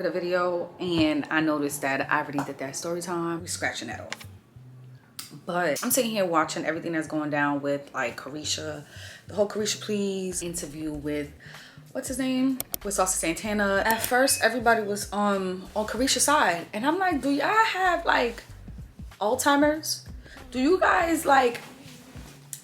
The video and I noticed that I already did that story time. We're scratching that off. But I'm sitting here watching everything that's going down with like Caresha, the whole Caresha Please interview with what's his name? With Saucy Santana. At first everybody was on Caresha's side. And I'm like, do y'all have like Alzheimer's? Do you guys like,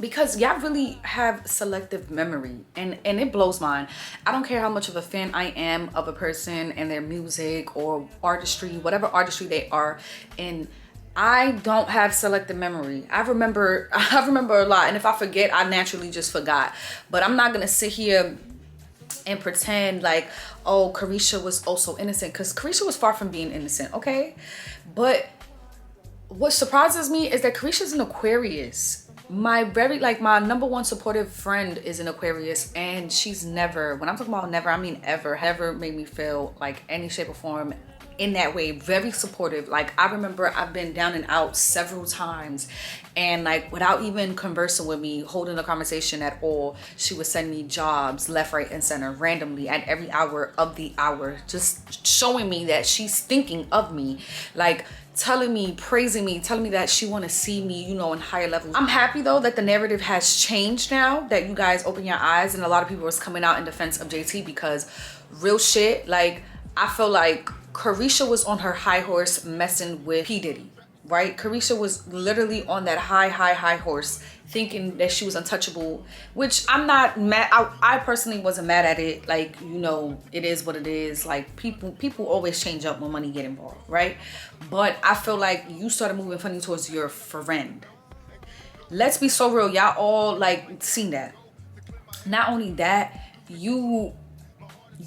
because y'all really have selective memory and it blows mine. I don't care how much of a fan I am of a person and their music or artistry, whatever artistry they are in. I don't have selective memory. I remember a lot, and if I forget, I naturally just forgot. But I'm not gonna sit here and pretend like, oh, Caresha was also innocent, because Caresha was far from being innocent, okay? But what surprises me is that Caresha's an Aquarius. My number one supportive friend is an Aquarius, and she's never, when I'm talking about never, I mean ever made me feel like any shape or form in that way. Very supportive. Like, I remember I've been down and out several times, and like without even conversing with me, holding a conversation at all, she would send me jobs left, right, and center randomly at every hour of the hour, just showing me that she's thinking of me, like telling me, praising me, telling me that she want to see me, you know, in higher levels. I'm happy though that the narrative has changed now, that you guys open your eyes and a lot of people is coming out in defense of JT, because real shit, like, I feel like Caresha was on her high horse messing with P. Diddy, right? Caresha was literally on that high horse thinking that she was untouchable, which I'm not mad. I personally wasn't mad at it. Like, you know, it is what it is. Like, people always change up when money get involved, right? But I feel like you started moving funny towards your friend. Let's be so real. Y'all all like seen that. Not only that, you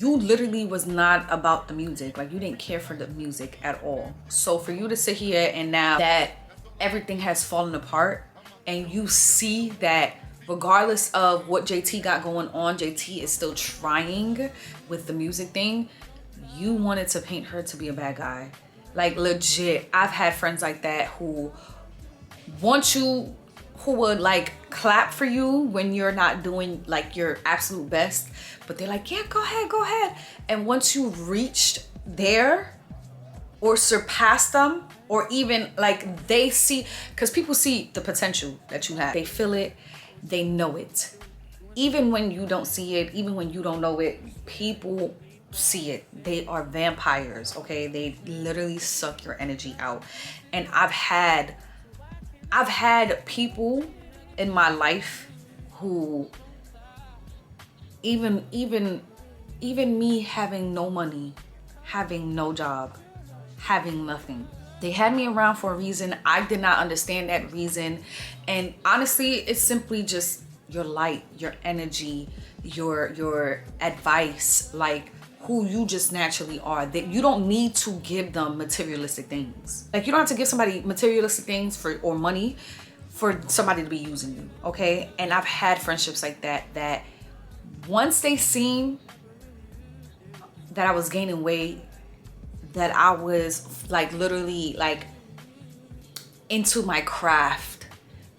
literally was not about the music. Like, you didn't care for the music at all. So for you to sit here and now that everything has fallen apart and you see that regardless of what JT got going on, JT is still trying with the music thing, you wanted to paint her to be a bad guy. Like, legit, I've had friends like that who would like clap for you when you're not doing like your absolute best, but they're like, yeah, go ahead. And once you reached there or surpassed them, or even like they see, because people see the potential that you have, they feel it, they know it. Even when you don't see it, even when you don't know it, people see it. They are vampires, okay? They literally suck your energy out. And I've had people in my life who even me having no money, having no job, having nothing, they had me around for a reason. I did not understand that reason. And honestly, it's simply just your light, your energy, your advice, like who you just naturally are, that you don't need to give them materialistic things. Like, you don't have to give somebody materialistic things or money for somebody to be using you, okay? And I've had friendships like that once they seen that I was gaining weight, that I was like literally like into my craft,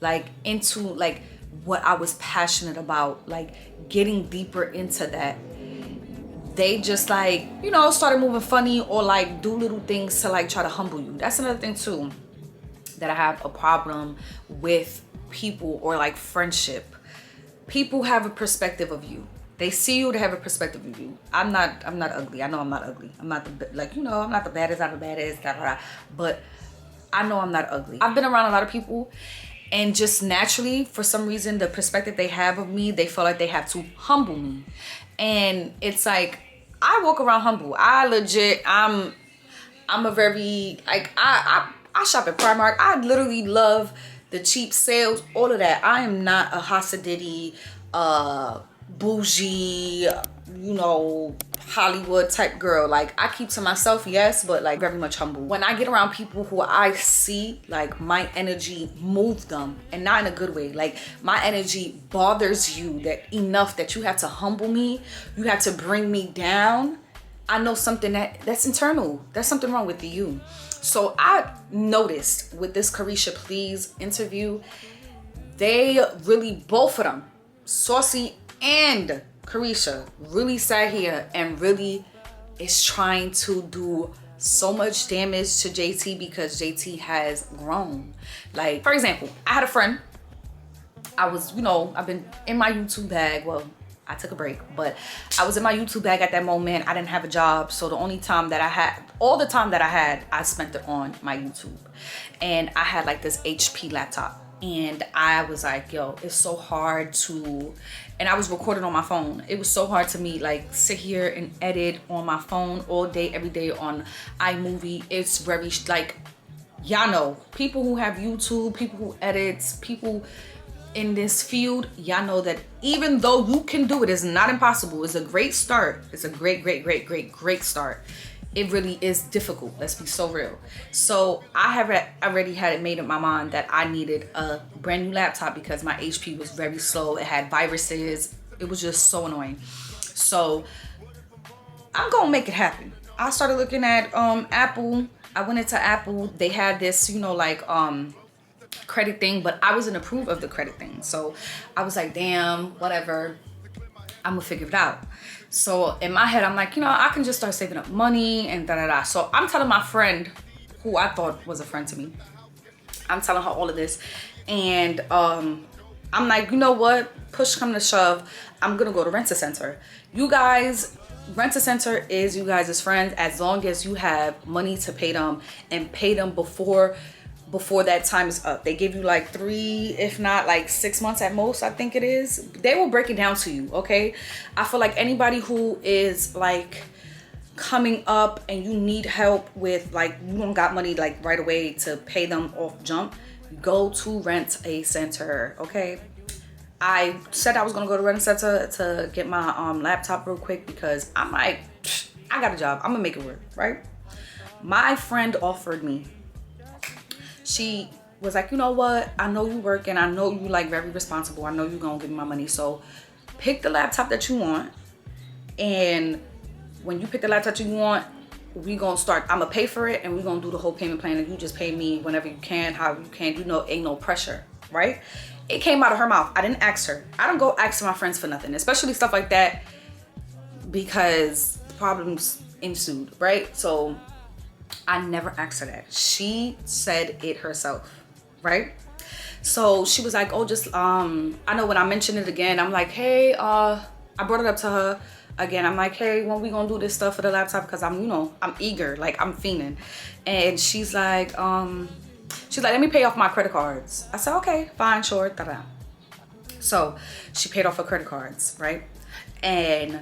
like into like what I was passionate about, like getting deeper into that, they just like, you know, started moving funny or like do little things to like try to humble you. That's another thing too, that I have a problem with people or like friendship. People have a perspective of you. They see you to have a perspective of you. I'm not ugly. I know I'm not ugly. I'm not the, like, you know, I'm not the baddest out of the baddest, but I know I'm not ugly. I've been around a lot of people, and just naturally, for some reason, the perspective they have of me, they feel like they have to humble me. And it's like, I walk around humble. I legit, I'm a very, like, I shop at Primark. I literally love the cheap sales, all of that. I am not a Hasidity, bougie, you know, Hollywood type girl. Like, I keep to myself, yes, but like very much humble. When I get around people who I see like my energy move them, and not in a good way, like my energy bothers you that enough that you have to humble me, you have to bring me down, I know something that's internal. There's something wrong with you. So I noticed with this Caresha Please interview, they really, both of them, Saucy and Caresha, really sat here and really is trying to do so much damage to JT because JT has grown. Like, for example, I had a friend. I was, you know, I've been in my YouTube bag. Well, I took a break, but I was in my YouTube bag at that moment. I didn't have a job. So the only time that I had, all the time that I had, I spent it on my YouTube. And I had like this HP laptop. And I was like, yo, it's so hard to, and I was recording on my phone. It was so hard to me, like, sit here and edit on my phone all day, every day on iMovie. It's very, like, y'all know, people who have YouTube, people who edits, people in this field, y'all know that even though you can do it, it's not impossible. It's a great start. It's a great start. It really is difficult. Let's be so real. So I have already had it made up my mind that I needed a brand new laptop because my HP was very slow. It had viruses. It was just so annoying. So I'm gonna make it happen. I started looking at Apple. I went into Apple. They had this, you know, like credit thing, but I wasn't approved of the credit thing. So I was like, damn, whatever. I'm gonna figure it out. So in my head, I'm like, you know, I can just start saving up money and da-da-da. So I'm telling my friend, who I thought was a friend to me, I'm telling her all of this. And I'm like, you know what? Push come to shove, I'm gonna go to Rent-A-Center. You guys, Rent-A-Center is you guys' friends as long as you have money to pay them and pay them before that time is up. They give you like 3, if not like 6 months at most, I think it is. They will break it down to you, okay? I feel like anybody who is like coming up and you need help with, like, you don't got money like right away to pay them off jump, go to Rent-A-Center, okay? I said I was gonna go to Rent-A-Center to get my laptop real quick because I'm like, I got a job, I'm gonna make it work, right? My friend offered me, she was like, you know what? I know you working. I know you like very responsible. I know you gonna give me my money. So pick the laptop that you want. And when you pick the laptop you want, we gonna start, I'm gonna pay for it and we gonna do the whole payment plan. And you just pay me whenever you can, how you can, you know, ain't no pressure, right? It came out of her mouth. I didn't ask her. I don't go ask my friends for nothing, especially stuff like that, because problems ensued, right? So I never asked her that. She said it herself, right? So she was like, oh, just, I know when I mentioned it again, I'm like, hey, I brought it up to her again. I'm like, hey, when we gonna do this stuff for the laptop? Because I'm, you know, I'm eager, like I'm fiending. And she's like, let me pay off my credit cards. I said, okay, fine, sure, da-da. So she paid off her credit cards, right? And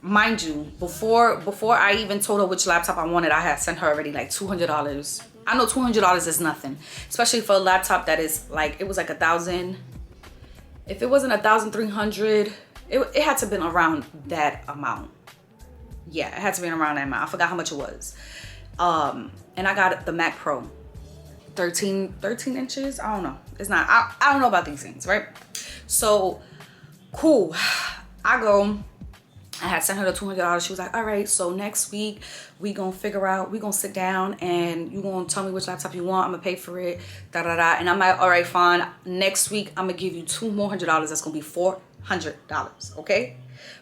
mind you, before I even told her which laptop I wanted, I had sent her already like $200. I know $200 is nothing, especially for a laptop that is like, it was like 1,000. If it wasn't 1,300, it had to have been around that amount. Yeah, it had to be around that amount. I forgot how much it was. And I got the Mac Pro, 13 inches. I don't know. It's not. I don't know about these things, right? So cool. I had sent her the $200. She was like, all right, so next week we gonna figure out, we gonna sit down and you gonna tell me which laptop you want. I'm gonna pay for it, da-da-da. And I'm like, all right, fine. Next week, I'm gonna give you $2 more. That's gonna be $400, okay?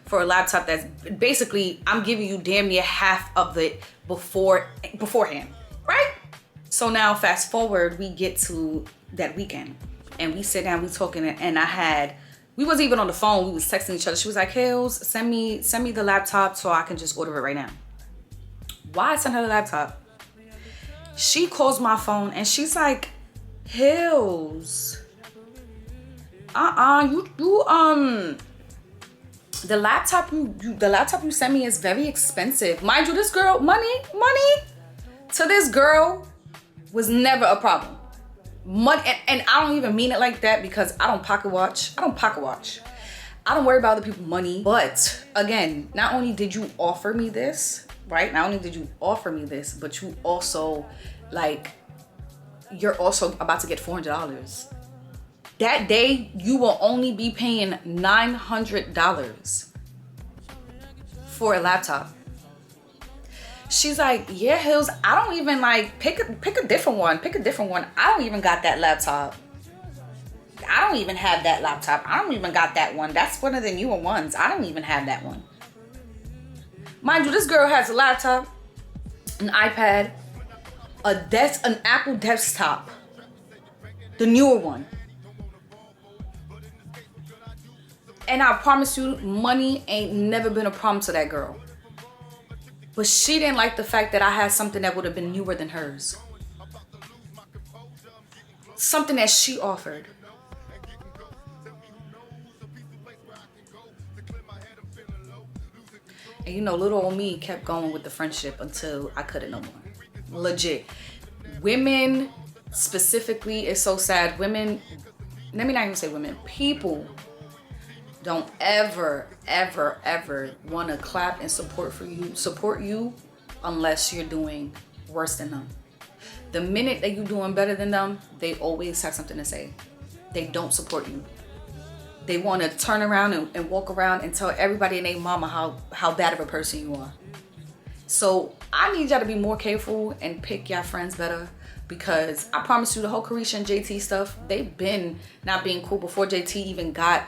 For a laptop that's basically, I'm giving you damn near half of it beforehand, right? So now fast forward, we get to that weekend and we sit down, we talking, and we wasn't even on the phone. We was texting each other. She was like, Hills, send me the laptop so I can just order it right now. Why I sent her the laptop? She calls my phone and she's like, Hills, the laptop you sent me is very expensive. Mind you, this girl, money to this girl was never a problem. Money, and I don't even mean it like that because I don't pocket watch. I don't worry about other people's money. But again, not only did you offer me this, right? Not only did you offer me this, but you also, like, you're also about to get $400. That day, you will only be paying $900 for a laptop. She's like, yeah, Hills, I don't even like, pick a different one. I don't even got that laptop. I don't even have that laptop. I don't even got that one. That's one of the newer ones. I don't even have that one. Mind you, this girl has a laptop, an iPad, an Apple desktop, the newer one. And I promise you, money ain't never been a problem to that girl. But she didn't like the fact that I had something that would have been newer than hers. Something that she offered. And you know, little old me kept going with the friendship until I couldn't no more. Legit. Women specifically, it's so sad. Women, let me not even say women, people don't ever want to clap and support you unless you're doing worse than them. The minute that you're doing better than them, they always have something to say. They don't support you. They want to turn around and walk around and tell everybody and their mama how bad of a person you are. So I need y'all to be more careful and pick y'all friends better, because I promise you, the whole Caresha and JT stuff, they've been not being cool before JT even got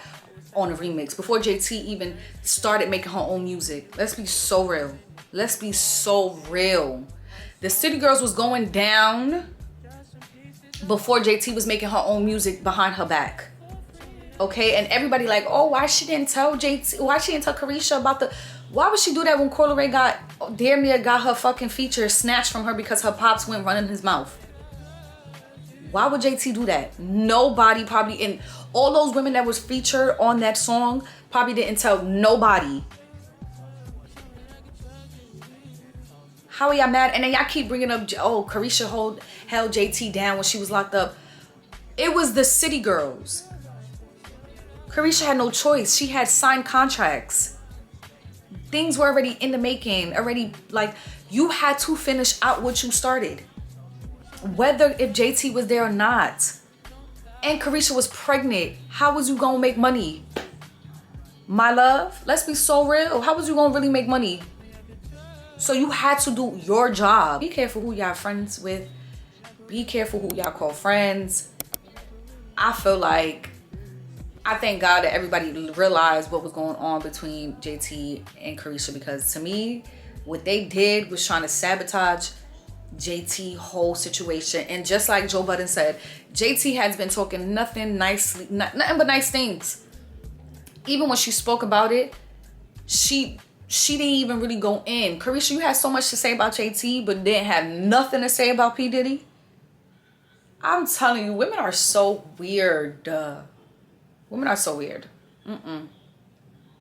on a remix, before JT even started making her own music. Let's be so real. Let's be so real. The City Girls was going down before JT was making her own music behind her back. Okay, and everybody like, oh, why she didn't tell JT, why she didn't tell Caresha about the, why would she do that when Coyle Ray got her fucking feature snatched from her because her pops went running his mouth? Why would JT do that? Nobody probably, and all those women that was featured on that song probably didn't tell nobody. How are y'all mad? And then y'all keep bringing up, oh, Caresha held JT down when she was locked up. It was the City Girls. Caresha had no choice. She had signed contracts. Things were already in the making. Already, like, you had to finish out what you started. Whether if JT was there or not. And Caresha was pregnant. How was you gonna make money? My love, let's be so real. How was you gonna really make money? So you had to do your job. Be careful who y'all friends with. Be careful who y'all call friends. I feel like, I thank God that everybody realized what was going on between JT and Caresha, because to me, what they did was trying to sabotage JT whole situation. And just like Joe Budden said, JT has been talking nothing but nice things. Even when she spoke about it, she didn't even really go in. Caresha, you had so much to say about JT, but didn't have nothing to say about P. Diddy. I'm telling you, women are so weird. Women are so weird.